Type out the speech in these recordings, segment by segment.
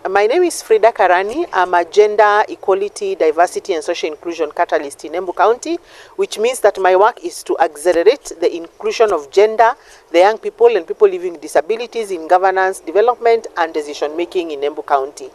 My name is Frida Karani. I'm a gender equality, diversity and social inclusion catalyst in Embu County, which means that my work is to accelerate the inclusion of gender, the young people and people living with disabilities in governance, development and decision making in Embu County.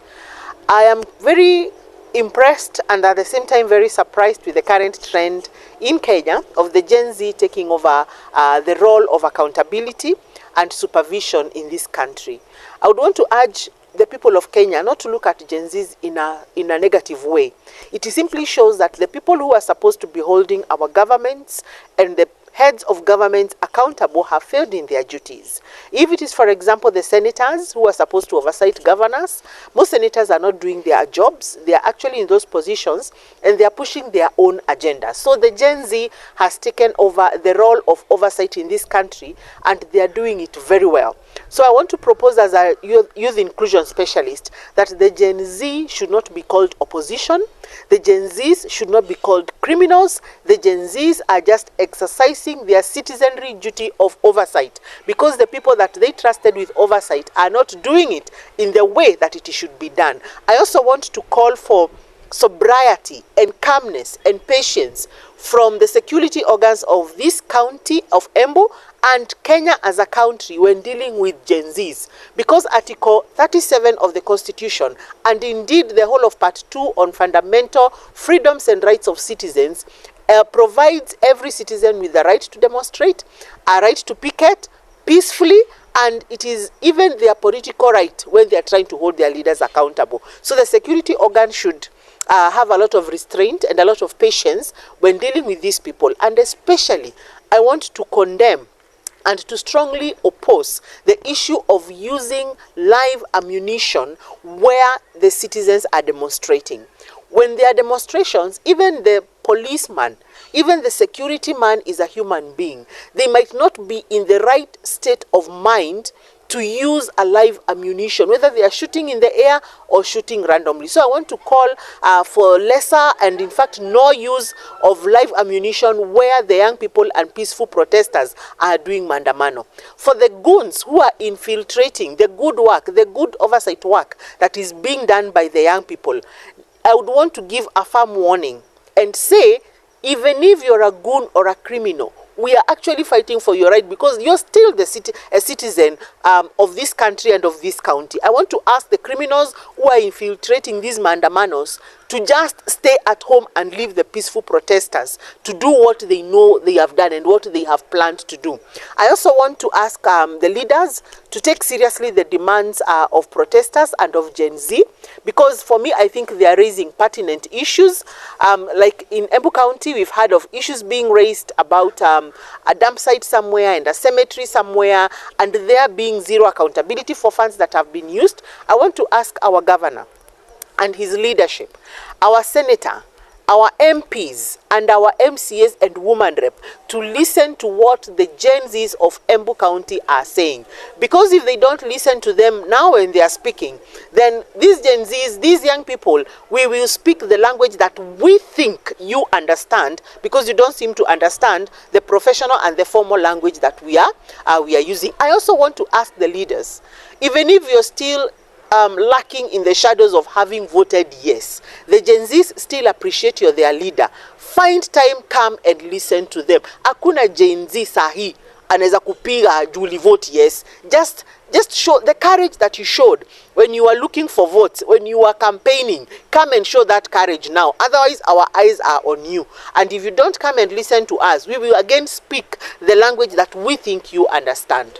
I am very impressed and at the same time very surprised with the current trend in Kenya of the Gen Z taking over the role of accountability and supervision in this country. I would want to urge the people of Kenya not to look at Gen Zs in a negative way. It simply shows that the people who are supposed to be holding our governments and the heads of governments accountable have failed in their duties. If it is, for example, the senators who are supposed to oversight governors, most senators are not doing their jobs. They are actually in those positions and they are pushing their own agenda. So the Gen Z has taken over the role of oversight in this country and they are doing it very well. So I want to propose as a youth inclusion specialist that the Gen Z should not be called opposition. The Gen Zs should not be called criminals. The Gen Zs are just exercising their citizenry duty of oversight because the people that they trusted with oversight are not doing it in the way that it should be done. I also want to call for sobriety and calmness and patience from the security organs of this county of Embu and Kenya as a country when dealing with Gen Zs, because Article 37 of the Constitution and indeed the whole of Part 2 on fundamental freedoms and rights of citizens provides every citizen with the right to demonstrate, a right to picket peacefully, and it is even their political right when they are trying to hold their leaders accountable. So the security organ should have a lot of restraint and a lot of patience when dealing with these people. And especially, I want to condemn and to strongly oppose the issue of using live ammunition where the citizens are demonstrating. When there are demonstrations, even the policeman, even the security man is a human being. They might not be in the right state of mind to use a live ammunition, whether they are shooting in the air or shooting randomly. So I want to call for lesser and in fact no use of live ammunition where the young people and peaceful protesters are doing mandamano. For the goons who are infiltrating the good work, the good oversight work that is being done by the young people, I would want to give a firm warning and say, even if you're a goon or a criminal, we are actually fighting for your right because you're still a citizen of this country and of this county. I want to ask the criminals who are infiltrating these mandamanos to just stay at home and leave the peaceful protesters to do what they know they have done and what they have planned to do. I also want to ask the leaders to take seriously the demands of protesters and of Gen Z, because for me, I think they are raising pertinent issues. Like in Embu County, we've heard of issues being raised about a dump site somewhere and a cemetery somewhere, and there being zero accountability for funds that have been used. I want to ask our governor and his leadership, our senator, our MPs and our MCAs and woman rep to listen to what the Gen Zs of Embu County are saying. Because if they don't listen to them now when they are speaking, then these Gen Zs, these young people, we will speak the language that we think you understand, because you don't seem to understand the professional and the formal language that we are using. I also want to ask the leaders, even if you're still lacking in the shadows of having voted yes, the Gen Zs still appreciate you're their leader. Find time, come and listen to them. Hakuna Gen Z sahi anaweza kupiga juli vote yes. Just show the courage that you showed when you were looking for votes, when you were campaigning. Come and show that courage now. Otherwise, our eyes are on you. And if you don't come and listen to us, we will again speak the language that we think you understand.